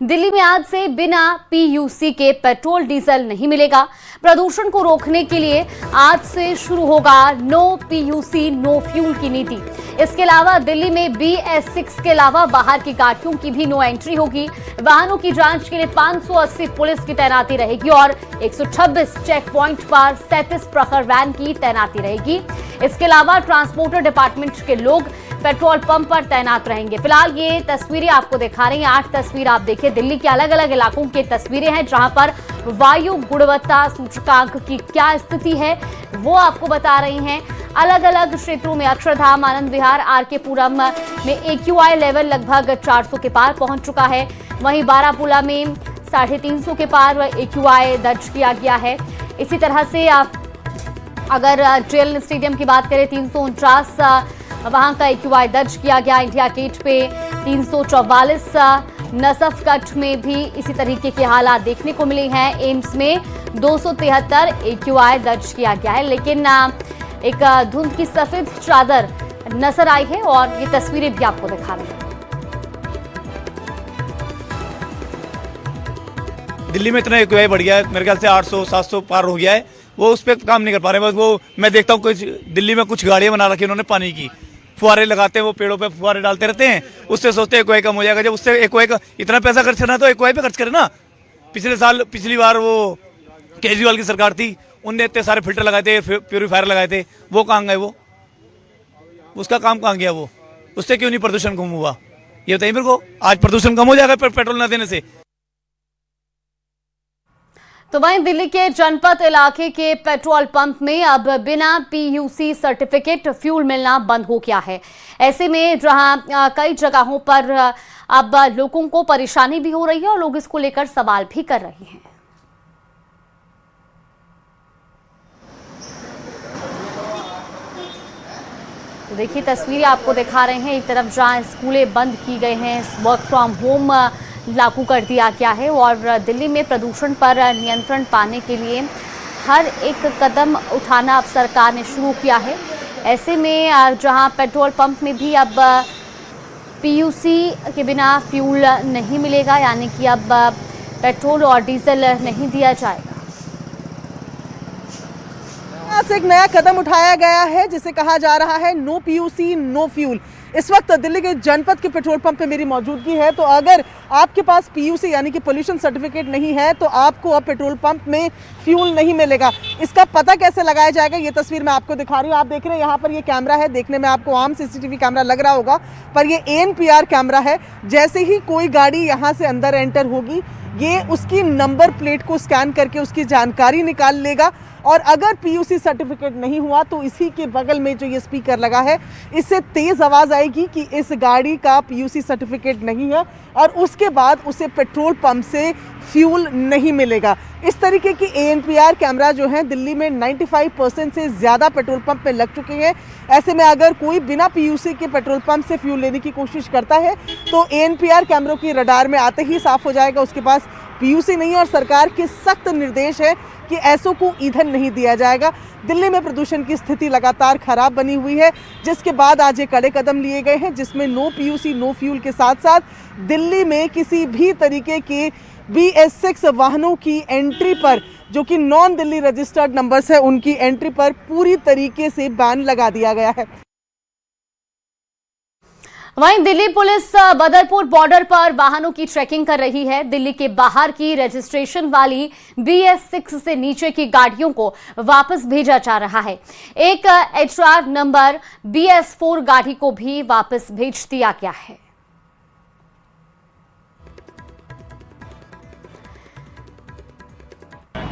दिल्ली में आज से बिना पीयूसी के पेट्रोल डीजल नहीं मिलेगा। प्रदूषण को रोकने के लिए आज से शुरू होगा नो पीयूसी नो फ्यूल की नीति। इसके अलावा दिल्ली में BS6 के अलावा बाहर की गाड़ियों की भी नो एंट्री होगी। वाहनों की जांच के लिए 580 पुलिस की तैनाती रहेगी और 126 चेक पॉइंट पर 37 प्रखर वैन की तैनाती रहेगी। इसके अलावा ट्रांसपोर्टर डिपार्टमेंट के लोग पेट्रोल पंप पर तैनात रहेंगे। फिलहाल ये तस्वीरें आपको दिखा रही हैं। 8 तस्वीर आप देखिए, दिल्ली के अलग अलग इलाकों की तस्वीरें हैं जहां पर वायु गुणवत्ता सूचकांक की क्या स्थिति है वो आपको बता रही हैं। अलग अलग क्षेत्रों में अक्षरधाम, आनंद विहार, RK पुरम में AQI लेवल लगभग 400 के पार पहुंच चुका है। वहीं बारापुला में 350 के पार AQI दर्ज किया गया है। इसी तरह से आप अगर जेल स्टेडियम की बात करें 349 वहां का AQI दर्ज किया गया। इंडिया गेट पे 344, नसफगढ़ में भी इसी तरीके के हालात देखने को मिले हैं। एम्स में 273 AQI दर्ज किया गया है। लेकिन एक धुंध की सफेद चादर नजर आई है और ये तस्वीरें भी आपको दिखा रही हैं। दिल्ली में इतना AQI बढ़ गया है, मेरे ख्याल से 800-700 पार हो गया है। वो उस पर काम नहीं कर पा रहे। बस वो मैं देखता हूँ कुछ दिल्ली में कुछ गाड़ियाँ बना रखी उन्होंने पानी की, फुहारे लगाते हैं, वो पेड़ों पे फुहारे डालते रहते हैं। उससे सोचते हैं AQI कम हो जाएगा। जब उससे AQI का इतना पैसा खर्च करना तो AQI पे खर्च करे ना। पिछली बार वो केजरीवाल की सरकार थी, उनने इतने सारे फिल्टर लगाए थे, प्यूरीफायर लगाए थे, वो कहाँ गए? वो उसका काम कहाँ गया? वो उससे क्यों नहीं प्रदूषण कम हुआ? ये बताइए मेरे को। आज प्रदूषण कम हो जाएगा पेट्रोल न देने से। तो वहीं दिल्ली के जनपद इलाके के पेट्रोल पंप में अब बिना पीयूसी सर्टिफिकेट फ्यूल मिलना बंद हो गया है। ऐसे में जहां कई जगहों पर अब लोगों को परेशानी भी हो रही है और लोग इसको लेकर सवाल भी कर रहे हैं। तो देखिए तस्वीरें आपको दिखा रहे हैं। एक तरफ जहां स्कूलें बंद की गए हैं, वर्क फ्रॉम होम लागू कर दिया गया है और दिल्ली में प्रदूषण पर नियंत्रण पाने के लिए हर एक कदम उठाना अब सरकार ने शुरू किया है। ऐसे में जहां पेट्रोल पंप में भी अब पीयूसी के बिना फ्यूल नहीं मिलेगा, यानी कि अब पेट्रोल और डीजल नहीं दिया जाएगा। से एक नया कदम उठाया गया है जिसे कहा जा रहा है नो पीयूसी नो फ्यूल। इस वक्त दिल्ली के जनपद के पेट्रोल पंप पे मेरी मौजूदगी है। तो अगर आपके पास पीयूसी यानी कि पोल्यूशन सर्टिफिकेट नहीं है तो आपको अब पेट्रोल पंप में फ्यूल नहीं मिलेगा। इसका पता कैसे लगाया जाएगा ये तस्वीर मैं आपको दिखा रही हूँ। आप देख रहे हैं यहाँ पर ये कैमरा है, देखने में आपको आम CCTV कैमरा लग रहा होगा, पर ये ANPR कैमरा है। जैसे ही कोई गाड़ी यहाँ से अंदर एंटर होगी ये उसकी नंबर प्लेट को स्कैन करके उसकी जानकारी निकाल लेगा और अगर पीयूसी सर्टिफिकेट नहीं हुआ तो इसी के बगल में जो ये स्पीकर लगा है इससे तेज आवाज आएगी कि इस गाड़ी का पीयूसी सर्टिफिकेट नहीं है और उसके बाद उसे पेट्रोल पंप से फ्यूल नहीं मिलेगा। इस तरीके की ANPR कैमरा जो है दिल्ली में 95% से ज़्यादा पेट्रोल पंप पे लग चुके हैं। ऐसे में अगर कोई बिना पीयूसी के पेट्रोल पंप से फ्यूल लेने की कोशिश करता है तो ANPR कैमरों की रडार में आते ही साफ हो जाएगा उसके पास पीयूसी नहीं है और सरकार के सख्त निर्देश है कि ऐसों को ईंधन नहीं दिया जाएगा। दिल्ली में प्रदूषण की स्थिति लगातार खराब बनी हुई है, जिसके बाद आज ये कड़े कदम लिए गए हैं जिसमें नो पीयूसी नो फ्यूल के साथ साथ दिल्ली में किसी भी तरीके के BS6 वाहनों की एंट्री पर, जो कि नॉन दिल्ली रजिस्टर्ड नंबर्स है, उनकी एंट्री पर पूरी तरीके से बैन लगा दिया गया है। वहीं दिल्ली पुलिस बदरपुर बॉर्डर पर वाहनों की चेकिंग कर रही है। दिल्ली के बाहर की रजिस्ट्रेशन वाली BS6 से नीचे की गाड़ियों को वापस भेजा जा रहा है। एक HR नंबर BS4 गाड़ी को भी वापस भेज दिया गया है।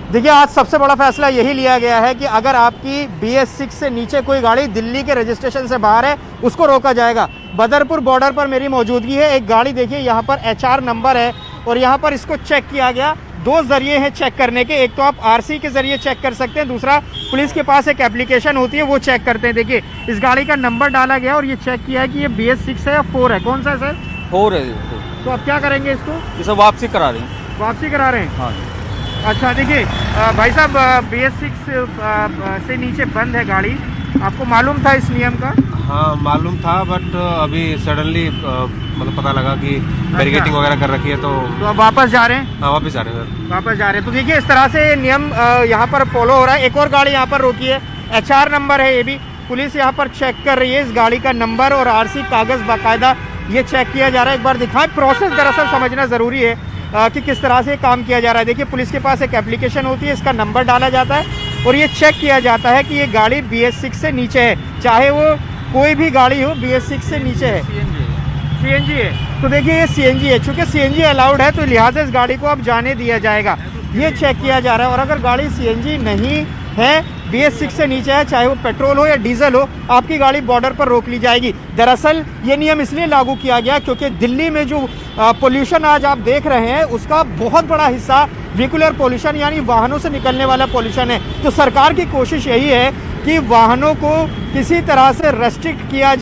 देखिए, आज सबसे बड़ा फैसला यही लिया गया है कि अगर आपकी BS6 से नीचे कोई गाड़ी दिल्ली के रजिस्ट्रेशन से बाहर है उसको रोका जाएगा। बदरपुर बॉर्डर पर मेरी मौजूदगी है। एक गाड़ी देखिए, यहाँ पर HR नंबर है और यहाँ पर इसको चेक किया गया। 2 जरिए हैं चेक करने के, एक तो आप RC के जरिए चेक कर सकते हैं, दूसरा पुलिस के पास एक एप्लीकेशन होती है वो चेक करते हैं। देखिए, इस गाड़ी का नंबर डाला गया और ये चेक किया है कि ये BS6 है या 4 है। कौन सा है सर? 4 है। तो आप क्या करेंगे इसको? इसे वापसी करा रहे हैं। वापसी करा रहे हैं? हाँ। अच्छा, देखिए भाई साहब, BS6 से नीचे बंद है गाड़ी आपको मालूम था इस नियम का? हाँ मालूम था, बट अभी सडनली मतलब पता लगा कि बैरिकेटिंग वगैरह कर रखी है, तो अब वापस जा रहे हैं? हाँ वापस आ रहे हैं सर। वापस जा रहे हैं। तो देखिए इस तरह से नियम यहाँ पर फॉलो हो रहा है। एक और गाड़ी यहाँ पर रोकी है, HR नंबर है, ये भी पुलिस यहाँ पर चेक कर रही है। इस गाड़ी का नंबर और RC कागज बाकायदा ये चेक किया जा रहा है। एक बार दिखाएं, प्रोसेस दरअसल समझना ज़रूरी है कि किस तरह से काम किया जा रहा है। देखिए पुलिस के पास एक एप्लीकेशन होती है, इसका नंबर डाला जाता है और ये चेक किया जाता है कि ये गाड़ी BS6 से नीचे है, चाहे वो कोई भी गाड़ी हो BS6 से नीचे है। CNG है, तो देखिए ये CNG है। चूंकि CNG अलाउड है तो लिहाजा इस गाड़ी को अब जाने दिया जाएगा, ये चेक किया जा रहा है। और अगर गाड़ी CNG नहीं है, BS6 से नीचे है, चाहे वो पेट्रोल हो या डीजल हो, आपकी गाड़ी बॉर्डर पर रोक ली जाएगी। दरअसल ये नियम इसलिए लागू किया गया क्योंकि दिल्ली में जो पोल्यूशन आज आप देख रहे हैं उसका बहुत बड़ा हिस्सा व्हीकुलर पोल्यूशन यानी वाहनों से निकलने वाला पोल्यूशन है। तो सरकार की कोशिश यही है कि वाहनों को किसी तरह से रेस्ट्रिक्ट किया